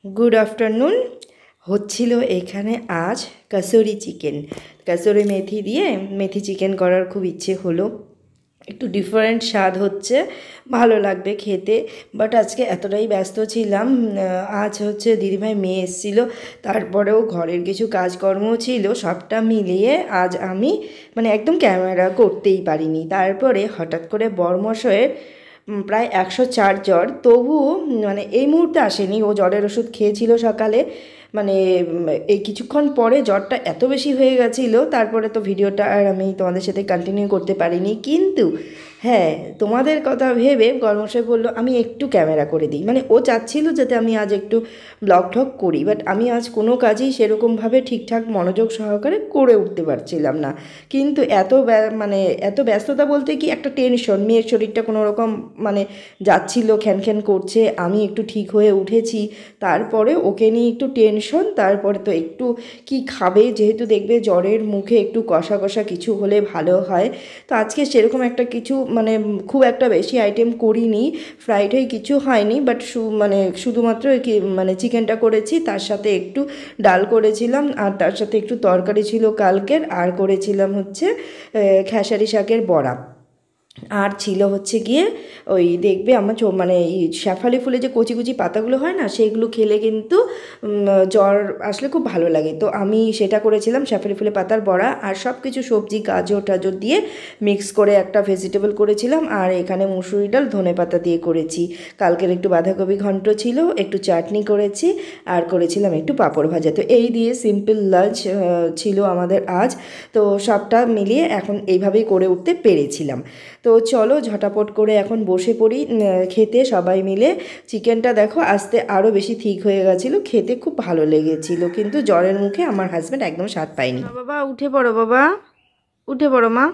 Good afternoon. হচ্ছিল এখানে আজ কাসুরি চিকেন, কাসুরি মেথি দিয়ে মেথি চিকেন করার খুব ইচ্ছে হলো। একটু ডিফারেন্ট স্বাদ হচ্ছে, ভালো লাগবে খেতে। বাট আজকে এতটাই ব্যস্ত ছিলাম, আজ হচ্ছে দিদিভাই মেয়ে এসেছিলো, তারপরেও ঘরের কিছু কাজকর্ম ছিল, সবটা মিলিয়ে আজ আমি মানে একদম ক্যামেরা করতেই পারিনি। তারপরে হঠাৎ করে বরমশাইয়ের প্রায় 104 জ্বর, তবুও মানে এই মুহূর্তে আসেনি, ও জ্বরের ওষুধ খেয়েছিল সকালে। মানে এই কিছুক্ষণ পরে জ্বরটা এত বেশি হয়ে গেছিলো, তারপরে তো ভিডিওটা আর আমি তোমাদের সাথে কন্টিনিউ করতে পারিনি। কিন্তু হ্যাঁ, তোমাদের কথা ভেবে গরমশাই বললো আমি একটু ক্যামেরা করে দিই, মানে ও চাচ্ছিল যাতে আমি আজ একটু ব্লগ ঠক করি। বাট আমি আজ কোনো কাজই সেরকমভাবে ঠিকঠাক মনোযোগ সহকারে করে উঠতে পারছিলাম না। কিন্তু মানে এত ব্যস্ততা বলতে কি, একটা টেনশন, মেয়ের শরীরটা কোনো রকম মানে যাচ্ছিল, খ্যান করছে, আমি একটু ঠিক হয়ে উঠেছি, তারপরে ওকে নিয়ে একটু টেনশন। তারপরে তো একটু কি খাবে, যেহেতু দেখবে জ্বরের মুখে একটু কষা কষা কিছু হলে ভালো হয়। তো আজকে সেরকম একটা কিছু মানে খুব একটা বেশি আইটেম করিনি, ফ্রাইড হয়ে কিছু হয়নি। বাট মানে শুধুমাত্র মানে চিকেনটা করেছি, তার সাথে একটু ডাল করেছিলাম, আর তার সাথে একটু তরকারি ছিল কালকের, আর করেছিলাম হচ্ছে খেসারি শাকের বড়া। আর ছিল হচ্ছে গিয়ে ওই দেখবে আমার মানে এই শেফালি ফুলে যে কচি কচি পাতাগুলো হয় না, সেইগুলো খেলে কিন্তু জ্বর আসলে খুব ভালো লাগে। তো আমি সেটা করেছিলাম, শেফালি ফুলের পাতার বড়া, আর সব কিছু সবজি গাজর টাজর দিয়ে মিক্স করে একটা ভেজিটেবল করেছিলাম। আর এখানে মুসুরি ডাল ধনে পাতা দিয়ে করেছি। কালকের একটু বাঁধাকপি ঘন্ট ছিল, একটু চাটনি করেছি, আর করেছিলাম একটু পাঁপড় ভাজা। তো এই দিয়ে সিম্পল লাঞ্চ ছিল আমাদের আজ। তো সবটা মিলিয়ে এখন এইভাবেই করে উঠতে পেরেছিলাম। তো চলো ঝটাপট করে এখন বসে পড়ি খেতে সবাই মিলে। চিকেনটা দেখো আস্তে আরও বেশি ঠিক হয়ে গেছিলো, খেতে খুব ভালো লেগেছিলো, কিন্তু জ্বরের মুখে আমার হাজব্যান্ড একদম স্বাদ পায়নি। বাবা উঠে পড়ো, বাবা উঠে পড়ো মা।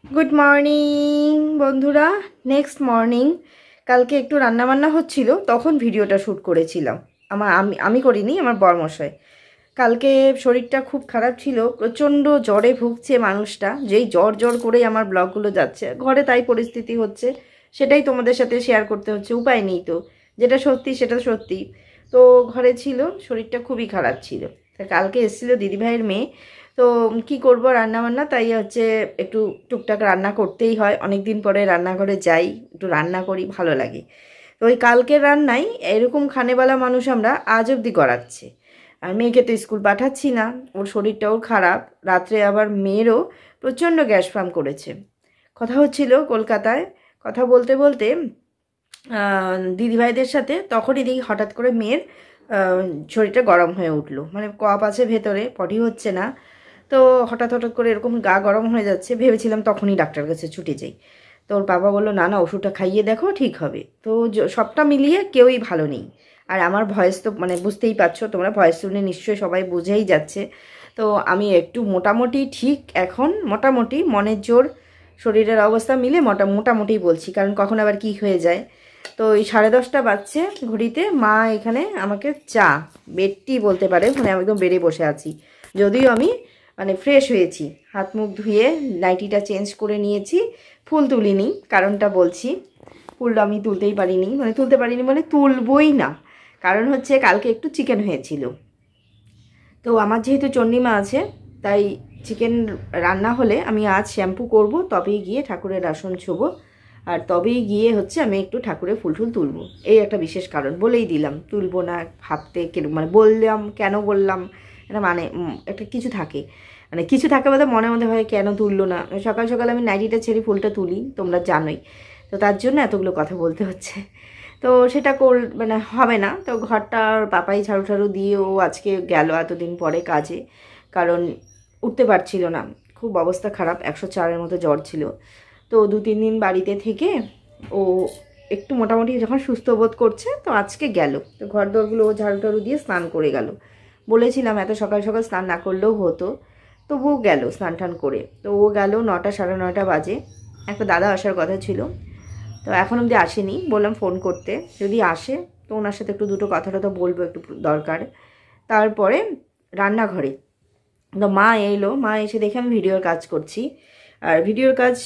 গুড মর্নিং বন্ধুরা, নেক্সট মর্নিং। কালকে একটু রান্নাবান্না হচ্ছিল, তখন ভিডিওটা শ্যুট করেছিলাম। আমি করিনি, আমার বরমশাই। কালকে শরীরটা খুব খারাপ ছিল, প্রচণ্ড জ্বরে ভুগছে মানুষটা, যেই জ্বর করেই আমার ব্লগগুলো যাচ্ছে, ঘরে তাই পরিস্থিতি হচ্ছে, সেটাই তোমাদের সাথে শেয়ার করতে হচ্ছে, উপায় নেই তো, যেটা সত্যি সেটা সত্যি। তো ঘরে ছিল, শরীরটা খুবই খারাপ ছিল। তা কালকে এসেছিলো দিদিভাইয়ের মেয়ে, তো কি করব রান্নাবান্না, তাই হচ্ছে একটু টুকটাক রান্না করতেই হয়, অনেক দিন পরে রান্নাঘরে যাই, একটু রান্না করি, ভালো লাগে। তো ওই কালকের রান্নাই এরকম খানেবালা মানুষ আমরা আজ অবধি গড়াচ্ছে। আর মেয়েকে তো স্কুল পাঠাচ্ছি না, ওর শরীরটাও খারাপ, রাত্রে আবার মেয়েরও প্রচণ্ড গ্যাস ফার্ম করেছে। কথা হচ্ছিল কলকাতায়, কথা বলতে বলতে দিদিভাইদের সাথে, তখনই দেখি হঠাৎ করে মেয়ের শরীরটা গরম হয়ে উঠলো, মানে কফ আছে ভেতরে, পটি হচ্ছে না। তো হঠাৎ করে এরকম গা গরম হয়ে যাচ্ছে, ভেবেছিলাম তখনই ডাক্তার কাছে ছুটে যাই। তো ওর বাবা বললো না না, ওষুধটা খাইয়ে দেখো ঠিক হবে। তো সবটা মিলিয়ে কেউই ভালো নেই। আর আমার ভয়েস তো মানে বুঝতেই পারছো তোমরা, ভয়েস শুনে নিশ্চয়ই সবাই বুঝেই যাচ্ছে। তো আমি একটু মোটামুটি ঠিক এখন, মোটামুটি মনের জোর শরীরের অবস্থা মিলে মোটামুটি বলছি, কারণ কখন আবার কি হয়ে যায়। তো এই 10:30 বাজছে ঘড়িতে, মা এখানে আমাকে চা, বেডটি বলতে পারে, মানে আমি একদম বেডে বসে আছি, যদিও আমি মানে ফ্রেশ হয়েছি, হাত মুখ ধুয়ে নাইটিটা চেঞ্জ করে নিয়েছি, ফুল তুলিনি, কারণটা বলছি। ফুলটা আমি তুলতে পারিনি মানে তুলবই না, কারণ হচ্ছে কালকে একটু চিকেন হয়েছিল। তো আমার যেহেতু চণ্ডীমা আছে, তাই চিকেন রান্না হলে আমি আজ শ্যাম্পু করব, তবেই গিয়ে ঠাকুরের আসন ছোবো, আর তবেই গিয়ে হচ্ছে আমি একটু ঠাকুরের ফুল তুলবো। এই একটা বিশেষ কারণ, বলেই দিলাম, তুলবো না ভাবতে মানে বললাম কেন বললাম, এটা মানে একটা কিছু থাকে, মানে কিছু থাকে বলতে মনের মধ্যে হয় কেন তুললো না। সকাল সকাল আমি নাইটিটা ছেড়ে ফুলটা তুলি, তোমরা জানোই, তো তার জন্য এতগুলো কথা বলতে হচ্ছে। তো সেটা মানে হবে না। তো ঘরটার পাপাই ঝাড়ু দিয়ে ও আজকে গেল এতদিন পরে কাজে, কারণ উঠতে পারছিল না, খুব অবস্থা খারাপ, 104-এর মতো জ্বর ছিল। তো 2-3 দিন বাড়িতে থেকে ও একটু মোটামুটি যখন সুস্থ বোধ করছে, তো আজকে গেল। তো ঘর দরগুলো ও ঝাড়ু দিয়ে স্নান করে গেল। বলেছিলাম এত সকাল সকাল স্নান না করলেও হতো, তবুও গেল স্নান টান করে। তো ও গেল 9টা 9:30 বাজে। একটা দাদা আসার কথা ছিল, তো এখন অবধি আসেনি, বললাম ফোন করতে, যদি আসে তো ওনার সাথে একটু দুটো কথা টথা বলবো, একটু দরকার। তারপরে রান্নাঘরে তো মা এলো, মা এসে দেখে আমি ভিডিওর কাজ করছি, আর ভিডিওর কাজ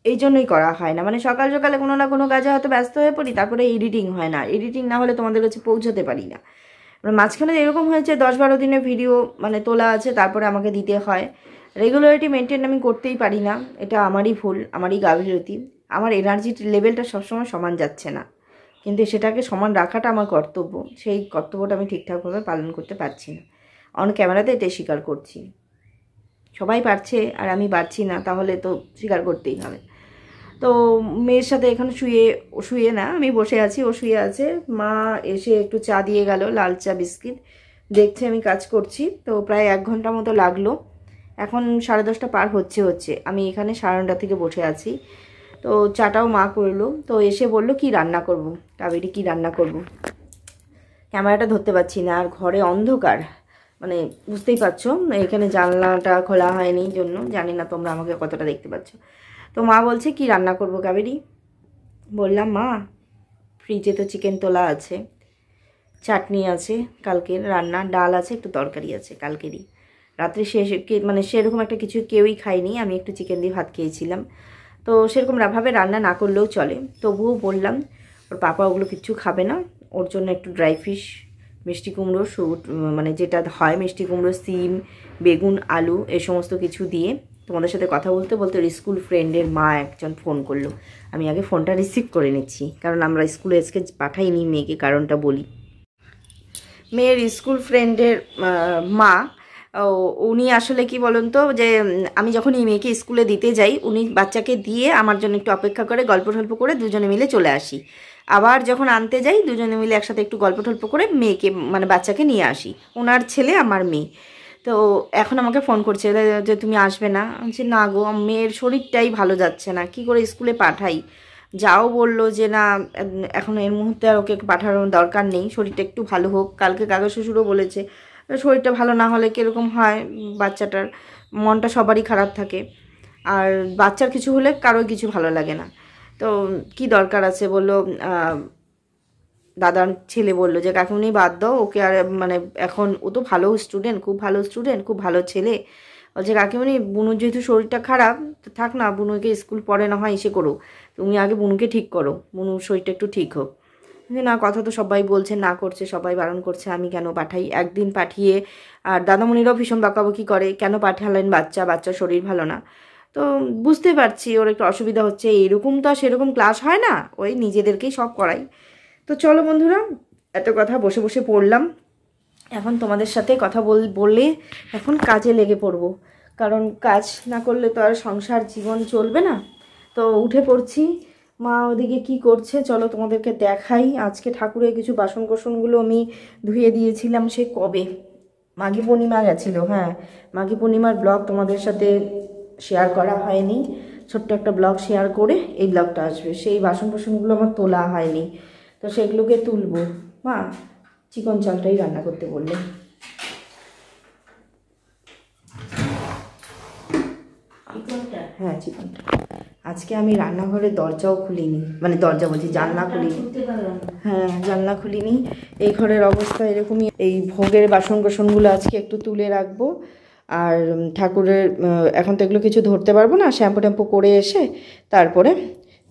এই জন্যই করা হয় না, মানে সকাল সকালে কোনো না কোনো কাজে হয়তো ব্যস্ত হয়ে পড়ি, তারপরে এডিটিং হয় না, এডিটিং না হলে তোমাদের কাছে পৌঁছাতে পারি না। মাঝখানে এরকম হয়েছে 10-12 দিনের ভিডিও মানে তোলা আছে, তারপরে আমাকে দিতে হয়। রেগুলারিটি মেনটেন আমি করতেই পারি না, এটা আমারই ভুল, আমারই গাফিলতি। আমার এনার্জি লেভেলটা সবসময় সমান যাচ্ছে না, কিন্তু সেটাকে সমান রাখাটা আমার কর্তব্য, সেই কর্তব্যটা আমি ঠিকঠাকভাবে পালন করতে পারছি না। অন ক্যামেরাতে এটাই স্বীকার করছি। সবাই পারছে আর আমি পারছি না, তাহলে তো স্বীকার করতেই হবে। তো মেয়ের সাথে এখানে শুয়ে না, আমি বসে আছি, ও শুয়ে আছে। মা এসে একটু চা দিয়ে গেল, লাল চা বিস্কিট, দেখছে আমি কাজ করছি। তো প্রায় 1 ঘন্টা মতো লাগলো। এখন 10:30 পার হচ্ছে আমি এখানে 9:30 থেকে বসে আছি। তো চাটাও মা করলো। তো এসে বলল কি রান্না করব, কাবেরি কি রান্না করব। ক্যামেরাটা ধরতে পারছি না, আর ঘরে অন্ধকার, মানে বুঝতেই পারছো, এখানে জানলাটা খোলা হয়নি জন্য জানি না তোমরা আমাকে কতটা দেখতে পাচ্ছ। তো মা বলছে কি রান্না করব কাবেরি। বললাম মা ফ্রিজে তো চিকেন তোলা আছে, চাটনি আছে কালকের রান্না, ডাল আছে, একটু তরকারি আছে কালকেরই, রাত্রে মানে সেরকম একটা কিছু কেউই খায়নি, আমি একটু চিকেন দিয়ে ভাত খেয়েছিলাম। তো সেরকম ভাবে রান্না না করলেও চলে। তবুও বললাম ওর পাপা ওগুলো কিচ্ছু খাবে না, ওর জন্য একটু ড্রাই ফিশ, মিষ্টি কুমড়ো, মানে যেটা হয় মিষ্টি কুমড়ো, সিম, বেগুন, আলু এই সমস্ত কিছু দিয়ে। তোমাদের সাথে কথা বলতে বলতে ওর স্কুল ফ্রেন্ডের মা একজন ফোন করলো। আমি আগে ফোনটা রিসিভ করে নিচ্ছি, কারণ আমরা স্কুলে আজকে পাঠাইনি মেয়েকে, কারণটা বলি। মেয়ের স্কুল ফ্রেন্ডের মা, উনি আসলে কি বলুন তো, যে আমি যখন এই মেয়েকে স্কুলে দিতে যাই, উনি বাচ্চাকে দিয়ে আমার জন্য একটু অপেক্ষা করে গল্প টল্প করে দুজনে মিলে চলে আসি। আবার যখন আনতে যাই দুজনে মিলে একসাথে একটু গল্প টল্প করে মেয়েকে মানে বাচ্চাকে নিয়ে আসি, ওনার ছেলে আমার মেয়ে। তো এখন আমাকে ফোন করছে যে তুমি আসবে না। বলছি না গো, মেয়ের শরীরটাই ভালো যাচ্ছে না, কি করে স্কুলে পাঠাই। যাও বললো যে না এখন এর মুহূর্তে আর ওকে পাঠানোর দরকার নেই, শরীরটা একটু ভালো হোক। কালকে কাকা শ্বশুরও বলেছে শরীরটা ভালো না হলে কীরকম হয়, বাচ্চাটার মনটা সবারই খারাপ থাকে, আর বাচ্চার কিছু হলে কারোর কিছু ভালো লাগে না। তো কি দরকার আছে বললো, দাদার ছেলে বললো যে কাকিমনি বাদ দাও ওকে, আর মানে এখন ও তো ভালো স্টুডেন্ট, খুব ভালো স্টুডেন্ট, খুব ভালো ছেলে। বলছে কাকিমনি বুনুর যেহেতু শরীরটা খারাপ, তো থাক না, বুনুকে স্কুল পড়ে না হয় এসে করো, তুমি আগে বুনুকে ঠিক করো, বুনুর শরীরটা একটু ঠিক হোক। না কথা তো সবাই বলছে, না করছে, সবাই বারণ করছে, আমি কেন পাঠাই। একদিন পাঠিয়ে আর দাদামণিরাও ভীষণ বকাবকি করে, কেন পাঠালেন বাচ্চার শরীর ভালো না। তো বুঝতে পারছি ওর একটু অসুবিধা হচ্ছে, এরকম তো আর সেরকম ক্লাস হয় না, ওই নিজেদেরকেই সব করাই। তো চলো বন্ধুরা, এত কথা বসে বসে পড়লাম, এখন তোমাদের সাথে কথা বললে এখন কাজে লেগে পড়ব, কারণ কাজ না করলে তো আর সংসার জীবন চলবে না। তো উঠে পড়ছি, মা ওদিকে কি করছে চলো তোমাদেরকে দেখাই। আজকে ঠাকুরের কিছু বাসন কোসনগুলো আমি ধুয়ে দিয়েছিলাম সে কবে, মাঘী পূর্ণিমা গেছিলো। হ্যাঁ, মাঘী পূর্ণিমার ব্লগ তোমাদের সাথে শেয়ার করা হয়নি, ছোট্ট একটা ব্লগ শেয়ার করে এই ব্লগটা আসবে। সেই বাসন কোসনগুলো আমার তোলা হয়নি, তো সেগুলোকে তুলবো। মা চিকন চালটাই রান্না করতে বললে। হ্যাঁ চিকনটা। আজকে আমি রান্নাঘরের দরজাও খুলিনি, মানে দরজা বলছি জানলা খুলিনি। হ্যাঁ জানলা খুলিনি। এই ঘরের অবস্থা এরকমই। এই ভোগের বাসন কোসনগুলো আজকে একটু তুলে রাখবো। আর ঠাকুরের এখন তো এগুলো কিছু ধরতে পারবো না, শ্যাম্পু ট্যাম্পু করে এসে তারপরে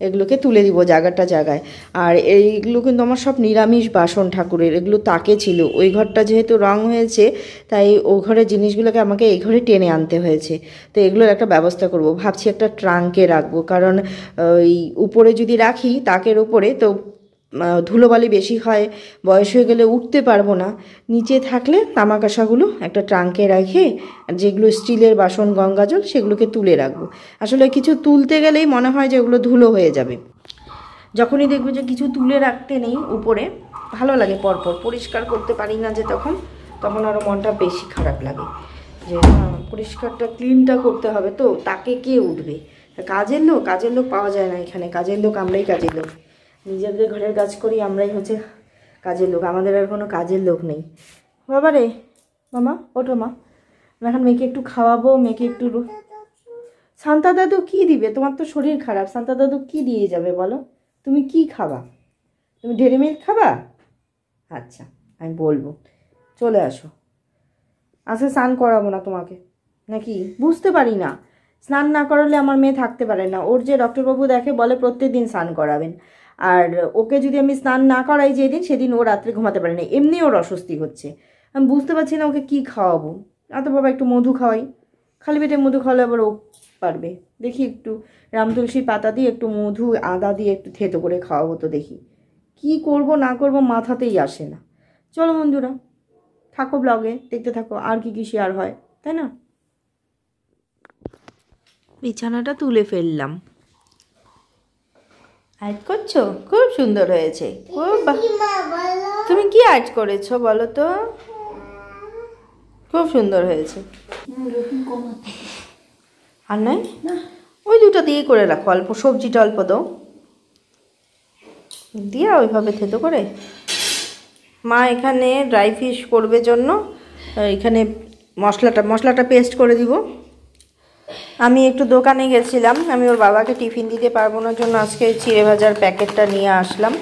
এগুলোকে তুলে দিব জায়গায়। আর এইগুলো কিন্তু আমার সব নিরামিষ বাসন ঠাকুরের, এগুলো তাকে ছিল। ওই ঘরটা যেহেতু রং হয়েছে, তাই ও ঘরের জিনিসগুলোকে আমাকে এই ঘরে টেনে আনতে হয়েছে। তো এগুলোর একটা ব্যবস্থা করব, ভাবছি একটা ট্রাঙ্কে রাখবো, কারণ ওই উপরে যদি রাখি তাকের উপরে তো ধুলোবালি বেশি হয়, বয়স হয়ে গেলে উঠতে পারবো না। নিচে থাকলে তামা কাঁসাগুলো একটা ট্রাঙ্কে রেখে, যেগুলো স্টিলের বাসন গঙ্গাজল সেগুলোকে তুলে রাখবো। আসলে কিছু তুলতে গেলেই মনে হয় যে ওগুলো ধুলো হয়ে যাবে। যখনই দেখবো যে কিছু তুলে রাখতে নেই উপরে, ভালো লাগে, পরপর পরিষ্কার করতে পারি না যে তখন আরও মনটা বেশি খারাপ লাগে যে পরিষ্কারটা ক্লিনটা করতে হবে। তো তাকে কে উঠবে, কাজের লোক পাওয়া যায় না এখানে, কাজের লোক আমরাই কাজের লোক, নিজেদের ঘরের কাজ করি আমরাই হচ্ছে কাজের লোক, আমাদের আর কোনো কাজের লোক নেই। বাবা রে, মামা ওঠো মা, এখন মেয়েকে একটু খাওয়াবো, মেয়েকে একটু। শান্তা দাদু কি দিবে, তোমার তো শরীর খারাপ, শান্তা দাদু কি দিয়ে যাবে বলো, তুমি কি খাবা, তুমি ডেরি মিল্ক খাবা? আচ্ছা আমি বলবো, চলে আসো। আচ্ছা স্নান করাবো না তোমাকে নাকি, বুঝতে পারি না স্নান না করালে আমার মেয়ে থাকতে পারে না। ওর যে ডক্টরবাবু দেখে বলে প্রত্যেক দিন স্নান করাবেন, আর ওকে যদি আমি স্নান না করাই যেদিন, সেদিন ও রাত্রে ঘুমাতে পারে না, এমনি ওর অস্বস্তি হচ্ছে। আমি বুঝতে পারছি না ওকে কী খাওয়াবো। তো বাবা একটু মধু খাওয়াই, খালি পেটে মধু খাওয়ালে আবার ও পারবে। দেখি একটু রাম তুলসী পাতা দিয়ে একটু মধু আদা দিয়ে একটু থেতো করে খাওয়াবো, তো দেখি কি করব না করব মাথাতেই আসে না। চলো বন্ধুরা, থাকো ব্লগে, দেখতে থাকো আর কি কি শেয়ার হয়, তাই না? বিছানাটা তুলে ফেললাম। আর্ট করছো? খুব সুন্দর হয়েছে। তুমি কি আর্ট করেছো বলো তো? খুব সুন্দর হয়েছে। আর নয়, ওই দুটো দিয়ে করে রাখো, অল্প সবজিটা অল্প দাও দিয়া ওইভাবে থেতো করে। মা এখানে ড্রাই ফিশ করবে জন্য এখানে মশলাটা পেস্ট করে দিব। আমি একটু দোকানে গেছিলাম, আমি ওর বাবাকে টিফিন দিতে পারবো না জন্য আজকে চিড়ে ভাজার প্যাকেটটা নিয়ে আসলাম।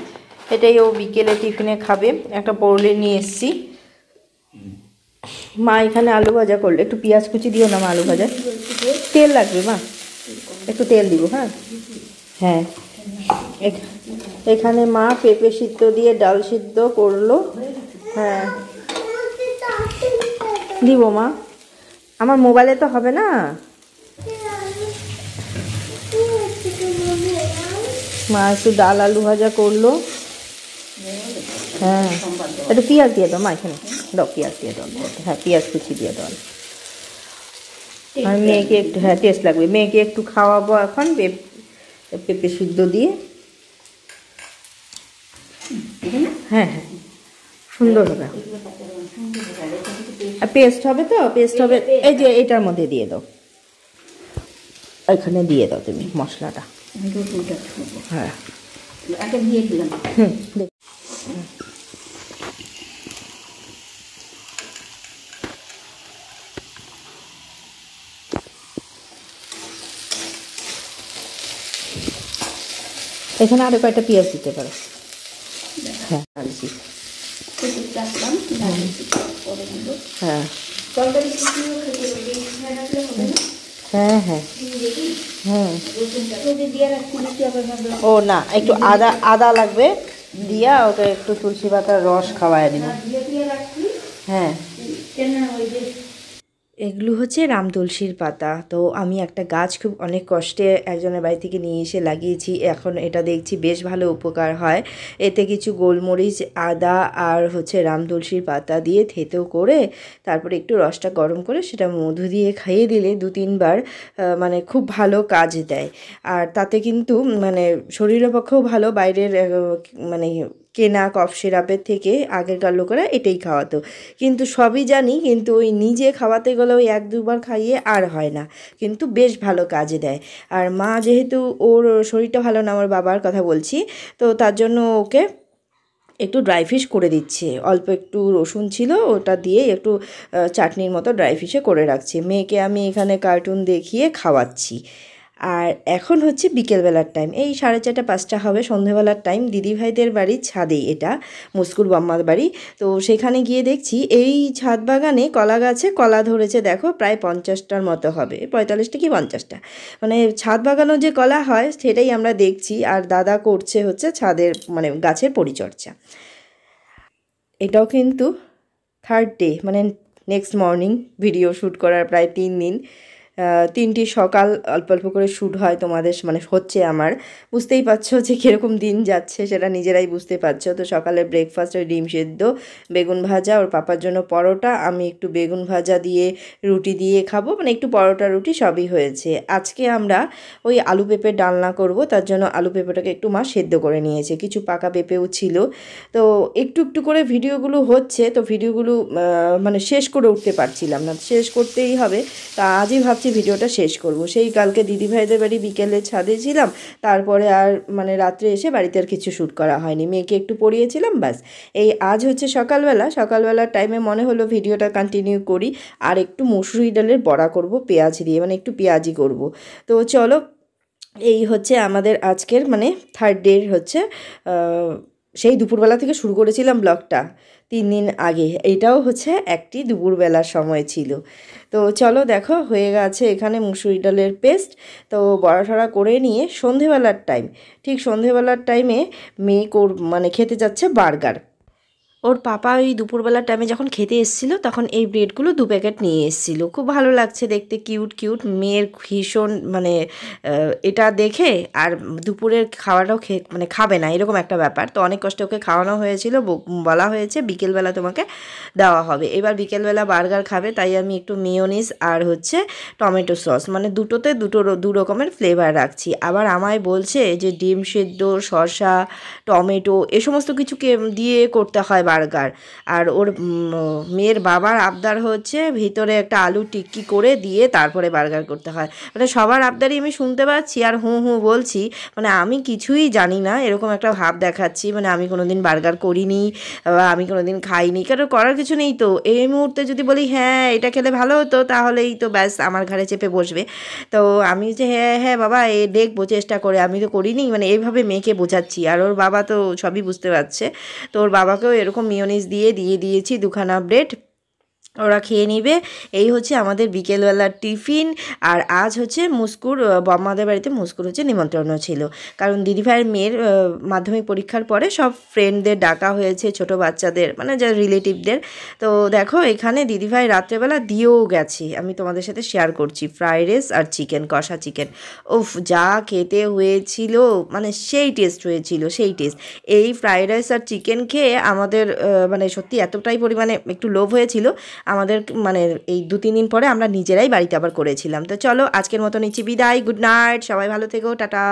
এটাই ও বিকেলে টিফিনে খাবে। একটা পরোলে নিয়ে এসেছি। মা এখানে আলু ভাজা করলে, একটু পেঁয়াজ কুচি দিও না মা, আলু ভাজা তেল লাগবে মা, একটু তেল দিব। হ্যাঁ হ্যাঁ, এখানে মা পেঁপে সিদ্ধ দিয়ে ডাল সিদ্ধ করলো। হ্যাঁ দিব মা, আমার মোবাইলে তো হবে না। মা একটু ডাল আলু ভাজা করলো। হ্যাঁ একটু পেঁয়াজ দিয়ে দাও মা, এখানে দাও পেঁয়াজ দিয়ে দাও। হ্যাঁ পেঁয়াজ কুচি দিয়ে দাও। আর মেয়েকে একটু, হ্যাঁ টেস্ট লাগবে, মেয়েকে একটু খাওয়াবো এখন পেঁপে সিদ্ধ দিয়ে। হ্যাঁ হ্যাঁ সুন্দর হবে। আর পেস্ট হবে তো, পেস্ট হবে এই যে এটার মধ্যে দিয়ে দাও, এখানে দিয়ে দাও তুমি মশলাটা। হ্যাঁ দিয়ে দিলাম। এখানে আরো কয়েকটা পেঁয়াজ দিতে পারো। হ্যাঁ হ্যাঁ হ্যাঁ হ্যাঁ হুম। ও না, একটু আদা লাগবে দিয়া ওটা একটু তুলসী পাতার রস খাওয়ায় দিব। হ্যাঁ এগুলো হচ্ছে রাম তুলসীর পাতা। তো আমি একটা গাছ খুব অনেক কষ্টে একজনের বাড়ি থেকে নিয়ে এসে লাগিয়েছি, এখন এটা দেখছি বেশ ভালো উপকার হয়। এতে কিছু গোলমরিচ, আদা আর হচ্ছে রাম তুলসীর পাতা দিয়ে থেতো করে তারপরে একটু রসটা গরম করে সেটা মধু দিয়ে খাইয়ে দিলে 2-3 বার মানে খুব ভালো কাজ দেয়। আর তাতে কিন্তু মানে শরীরের পক্ষেও ভালো, বাইরের মানে কেনা কফ সিরাপের থেকে আগেকার লোকেরা এটাই খাওয়াতো। কিন্তু সবই জানি, কিন্তু ওই নিজে খাওয়াতে গেলে ওই 1-2 বার খাইয়ে আর হয় না, কিন্তু বেশ ভালো কাজে দেয়। আর মা যেহেতু ওর শরীরটা ভালো না, আমার বাবার কথা বলছি, তো তার জন্য ওকে একটু ড্রাই ফিশ করে দিচ্ছে। অল্প একটু রসুন ছিল, ওটা দিয়ে একটু চাটনির মতো ড্রাই ফিশে করে রাখছি। মেয়েকে আমি এখানে কার্টুন দেখিয়ে খাওয়াচ্ছি। আর এখন হচ্ছে বিকেলবেলার টাইম, এই 4:30-5টা হবে, সন্ধেবেলার টাইম। দিদিভাইদের বাড়ির ছাদেই এটা, মুস্কুর বাম্মার বাড়ি। তো সেখানে গিয়ে দেখছি এই ছাদ বাগানে কলা গাছে কলা ধরেছে, দেখো প্রায় 50টার মতো হবে, 45টা কি 50টা। মানে ছাদ বাগানও যে কলা হয় সেটাই আমরা দেখছি। আর দাদা করছে হচ্ছে ছাদের মানে গাছের পরিচর্যা। এটাও কিন্তু 3rd ডে, মানে নেক্সট মর্নিং ভিডিও শ্যুট করার প্রায় 3 দিন। 3টি সকাল অল্প অল্প করে শ্যুট হয় তোমাদের, মানে হচ্ছে আমার। বুঝতেই পারছো যে কীরকম দিন যাচ্ছে, সেটা নিজেরাই বুঝতে পারছো। তো সকালে ব্রেকফাস্টে ডিম সেদ্ধ, বেগুন ভাজা, ওর পাপার জন্য পরোটা, আমি একটু বেগুন ভাজা দিয়ে রুটি দিয়ে খাবো, মানে একটু পরোটা রুটি সবই হয়েছে। আজকে আমরা ওই আলু পেঁপের ডালনা করব, তার জন্য আলু পেঁপেটাকে একটু মা সেদ্ধ করে নিয়েছে, কিছু পাকা পেঁপেও ছিল। তো একটু একটু করে ভিডিওগুলো হচ্ছে, তো ভিডিওগুলো মানে শেষ করে উঠতে পারছিলাম না, শেষ করতেই হবে। তা আজই ভাবছি ভিডিওটা শেষ করব। সেই কালকে দিদিভাইদের বাড়ি বিকেলে ছাদে ছিলাম, তারপরে আর মানে রাত্রে এসে বাড়িতে আর কিছু শ্যুট করা হয়নি, মেয়েকে একটু পড়িয়েছিলাম ব্যাস। এই আজ হচ্ছে সকালবেলার টাইমে মনে হলো ভিডিওটা কন্টিনিউ করি। আর একটু মসুরি ডালের বড়া করব পেঁয়াজ দিয়ে, মানে একটু পেঁয়াজি করব। তো চলো, এই হচ্ছে আমাদের আজকের মানে 3rd ডের হচ্ছে সেই দুপুরবেলা থেকে শুরু করেছিলাম ব্লগটা 3 দিন আগে। এটাও হচ্ছে একটি দুপুরবেলার সময় ছিল। তো চলো দেখো হয়ে গেছে এখানে মুসুরি ডালের পেস্ট। তো বড়াঠড়া করে নিয়ে সন্ধেবেলার টাইম, ঠিক সন্ধেবেলার টাইমে মেয়ে মানে খেতে যাচ্ছে বার্গার। ওর পাপা ওই দুপুরবেলার টাইমে যখন খেতে এসেছিলো তখন এই ব্রেডগুলো 2 প্যাকেট নিয়ে এসেছিলো। খুব ভালো লাগছে দেখতে, কিউট কিউট। মেয়ের ভীষণ মানে এটা দেখে আর দুপুরের খাওয়াটাও মানে খাবে না এরকম একটা ব্যাপার। তো অনেক কষ্টে ওকে খাওয়ানো হয়েছিল, বলা হয়েছে বিকেলবেলা তোমাকে দেওয়া হবে। এবার বিকেলবেলা বার্গার খাবে, তাই আমি একটু মেয়োনিজ আর হচ্ছে টমেটো সস মানে দুটোতে দু রকমের ফ্লেভার রাখছি। আবার আমায় বলছে যে ডিম সেদ্ধ, শসা, টমেটো এ সমস্ত কিছুকে দিয়ে করতে হয় বার্গার। আর ওর মেয়ের বাবার আবদার হচ্ছে ভিতরে একটা আলু টিক্কি করে দিয়ে তারপরে বার্গার করতে হয়। মানে সবার আবদারই আমি শুনতে পাচ্ছি আর হুঁ হুঁ বলছি, মানে আমি কিছুই জানি না এরকম একটা ভাব দেখাচ্ছি। মানে আমি কোনো দিন বার্গার করিনি বা আমি কোনো দিন খাইনি, কারণ করার কিছু নেই। তো এই মুহূর্তে যদি বলি হ্যাঁ এটা খেলে ভালো হতো, তাহলেই তো ব্যাস আমার ঘাড়ে চেপে বসবে। তো আমি যে হ্যাঁ হ্যাঁ বাবা দেখবো চেষ্টা করে, আমি তো করিনি, মানে এইভাবে মেয়েকে বোঝাচ্ছি। আর ওর বাবা তো সবই বুঝতে পারছে। তো ওর বাবাকেও এরকম মিয়োনিজ দিয়ে দিয়েছি 2খানা ব্রেড, ওরা খেয়ে নিবে। এই হচ্ছে আমাদের বিকেলবেলার টিফিন। আর আজ হচ্ছে মুস্কুর আমাদের বাড়িতে মুস্কুর হচ্ছে নিমন্ত্রণও ছিল, কারণ দিদিভাইয়ের মেয়ের মাধ্যমিক পরীক্ষার পরে সব ফ্রেন্ডদের ডাকা হয়েছে, ছোট বাচ্চাদের মানে যা রিলেটিভদের। তো দেখো এখানে দিদিভাই রাত্রেবেলা দিয়েও গেছে, আমি তোমাদের সাথে শেয়ার করছি। ফ্রাইড রাইস আর চিকেন, কষা চিকেন, উফ যা খেতে হয়েছিল, মানে সেই টেস্ট হয়েছিল, সেই টেস্ট। এই ফ্রাইড রাইস আর চিকেন খেয়ে আমাদের মানে সত্যি এতটাই পরিমাণে একটু লোভ হয়েছিল আমাদের, মানে এই 2-3 দিন পরে আমরা নিজেরাই বাড়িতে আবার করেছিলাম। তো চলো আজকের মতো নিচ্ছি বিদায়, গুড নাইট, সবাই ভালো থেকো, টাটা।